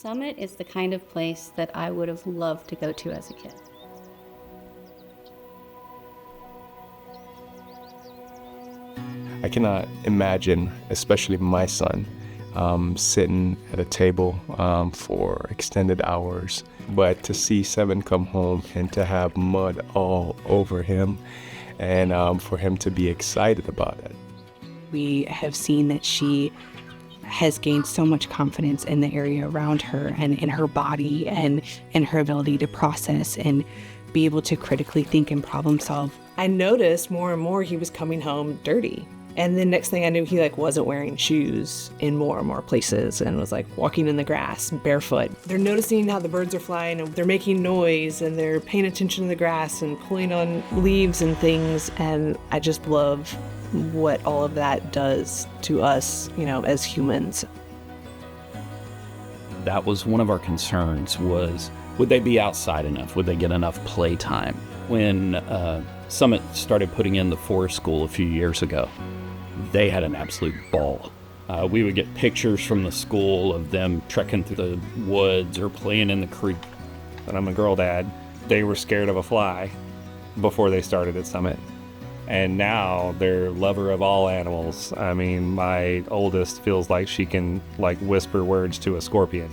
Summit is the kind of place that I would have loved to go to as a kid. I cannot imagine, especially my son, sitting at a table for extended hours, but to see Seven come home and to have mud all over him and for him to be excited about it. We have seen that she has gained so much confidence in the area around her and in her body and in her ability to process and be able to critically think and problem solve. I noticed more and more he was coming home dirty. And then next thing I knew, he wasn't wearing shoes in more and more places and was walking in the grass barefoot. They're noticing how the birds are flying and they're making noise and they're paying attention to the grass and pulling on leaves and things. And I just love what all of that does to us, as humans. That was one of our concerns was, would they be outside enough? Would they get enough playtime? When Summit started putting in the forest school a few years ago, they had an absolute ball. We would get pictures from the school of them trekking through the woods or playing in the creek. And I'm a girl dad. They were scared of a fly before they started at Summit. And now they're lover of all animals. I mean, my oldest feels like she can whisper words to a scorpion.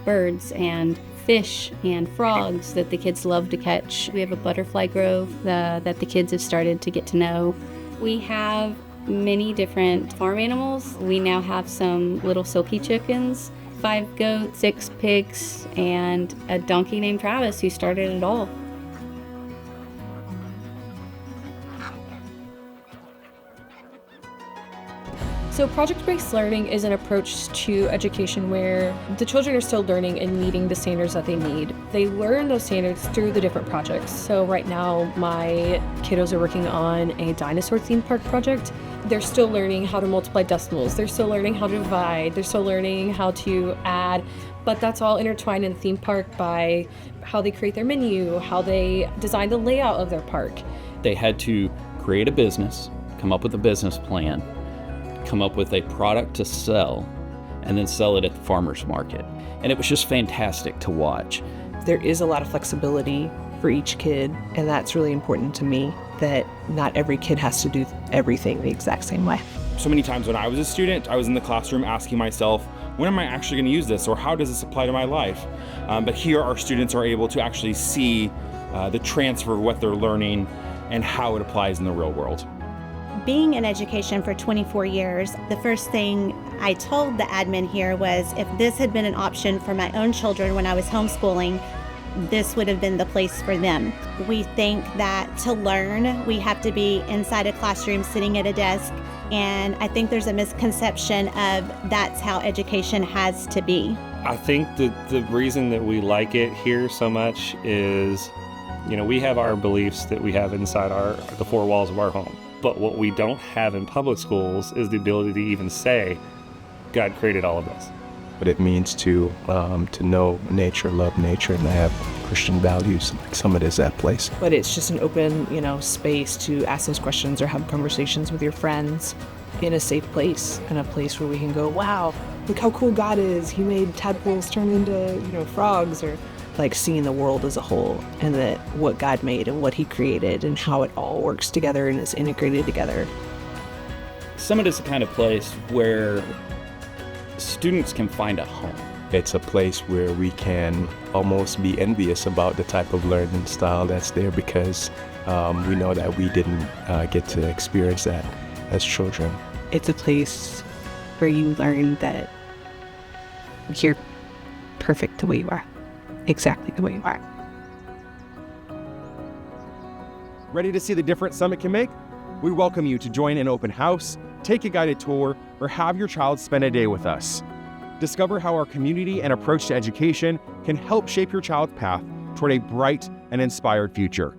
Birds and fish and frogs that the kids love to catch. We have a butterfly grove that the kids have started to get to know. We have many different farm animals. We now have some little silky chickens, 5 goats, 6 pigs, and a donkey named Travis who started it all. So project-based learning is an approach to education where the children are still learning and meeting the standards that they need. They learn those standards through the different projects. So right now, my kiddos are working on a dinosaur theme park project. They're still learning how to multiply decimals. They're still learning how to divide. They're still learning how to add. But that's all intertwined in the theme park by how they create their menu, how they design the layout of their park. They had to create a business, come up with a business plan, come up with a product to sell, and then sell it at the farmer's market. And it was just fantastic to watch. There is a lot of flexibility for each kid, and that's really important to me, that not every kid has to do everything the exact same way. So many times when I was a student, I was in the classroom asking myself, when am I actually going to use this, or how does this apply to my life? But here our students are able to actually see the transfer of what they're learning and how it applies in the real world. Being in education for 24 years, the first thing I told the admin here was if this had been an option for my own children when I was homeschooling, this would have been the place for them. We think that to learn, we have to be inside a classroom sitting at a desk, and I think there's a misconception of that's how education has to be. I think that the reason that we like it here so much is, we have our beliefs that we have inside the 4 walls of our home. But what we don't have in public schools is the ability to even say, God created all of this. What it means to know nature, love nature, and to have Christian values. Summit is that place. But it's just an open, space to ask those questions or have conversations with your friends in a safe place, and a place where we can go, wow, look how cool God is. He made tadpoles turn into, frogs, or seeing the world as a whole, and that what God made and what he created and how it all works together and is integrated together. Summit is the kind of place where students can find a home. It's a place where we can almost be envious about the type of learning style that's there because we know that we didn't get to experience that as children. It's a place where you learn that you're perfect the way you are. Exactly the way you are. Ready to see the difference Summit can make? We welcome you to join an open house, take a guided tour, or have your child spend a day with us. Discover how our community and approach to education can help shape your child's path toward a bright and inspired future.